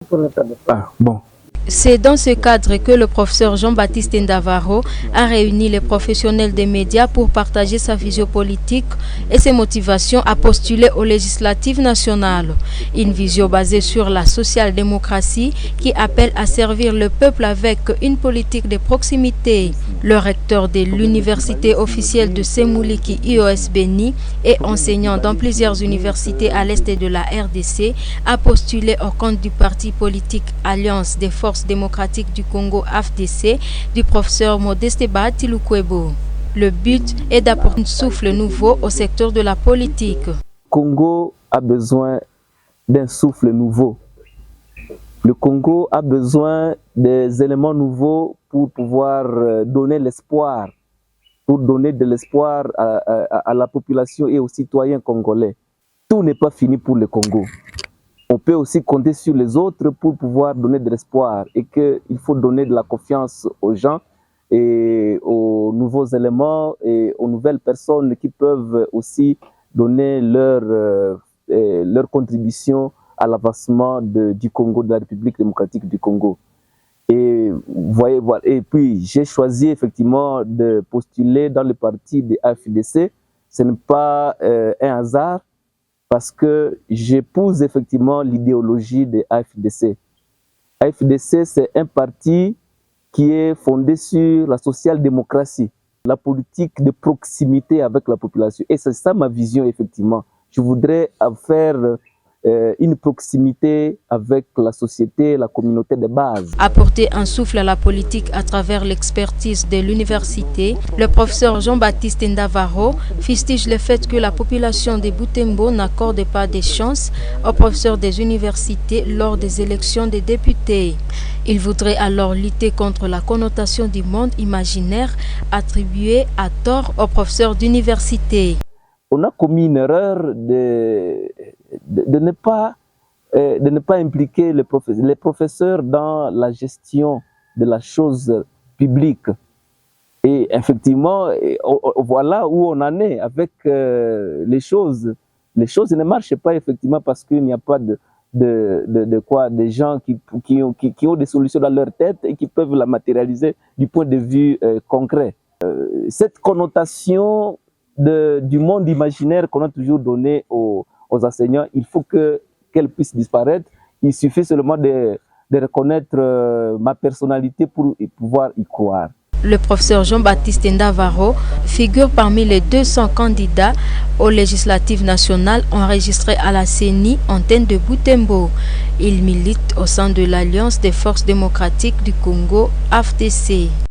Ah, bon. C'est dans ce cadre que le professeur Jean-Baptiste Ndavaro a réuni les professionnels des médias pour partager sa vision politique et ses motivations à postuler aux législatives nationales. Une vision basée sur la social-démocratie qui appelle à servir le peuple avec une politique de proximité. Le recteur de l'université officielle de Semuliki IOS Beni et enseignant dans plusieurs universités à l'est de la RDC a postulé au compte du parti politique Alliance des Forces démocratiques du Congo AFDC du professeur Modeste Bahati Lukwebo. Le but est d'apporter un souffle nouveau au secteur de la politique. Le Congo a besoin d'un souffle nouveau. Le Congo a besoin des éléments nouveaux pour pouvoir donner l'espoir, pour donner de l'espoir à la population et aux citoyens congolais. Tout n'est pas fini pour le Congo. On peut aussi compter sur les autres pour pouvoir donner de l'espoir et qu'il faut donner de la confiance aux gens et aux nouveaux éléments et aux nouvelles personnes qui peuvent aussi donner leur contribution à l'avancement du Congo, de la République démocratique du Congo. Et, voyez, voilà. Et puis j'ai choisi effectivement de postuler dans le parti de AFDC. Ce n'est pas un hasard, parce que j'épouse effectivement l'idéologie de AFDC. AFDC, c'est un parti qui est fondé sur la social-démocratie, la politique de proximité avec la population. Et c'est ça ma vision, effectivement. Je voudrais faire une proximité avec la société, la communauté de base. Apporter un souffle à la politique à travers l'expertise de l'université, le professeur Jean-Baptiste Ndavaro fustige le fait que la population de Butembo n'accorde pas de chance aux professeurs des universités lors des élections des députés. Il voudrait alors lutter contre la connotation du monde imaginaire attribuée à tort aux professeurs d'université. On a commis une erreur de ne pas impliquer les professeurs dans la gestion de la chose publique. Et effectivement, voilà où on en est avec les choses. Les choses ne marchent pas effectivement parce qu'il n'y a pas des gens qui ont des solutions dans leur tête et qui peuvent la matérialiser du point de vue concret. Cette connotation du monde imaginaire qu'on a toujours donné aux enseignants, il faut qu'elle puisse disparaître. Il suffit seulement de reconnaître ma personnalité pour pouvoir y croire. Le professeur Jean-Baptiste Ndavaro figure parmi les 200 candidats aux législatives nationales enregistrés à la CENI antenne de Butembo. Il milite au sein de l'Alliance des Forces démocratiques du Congo, AFDC.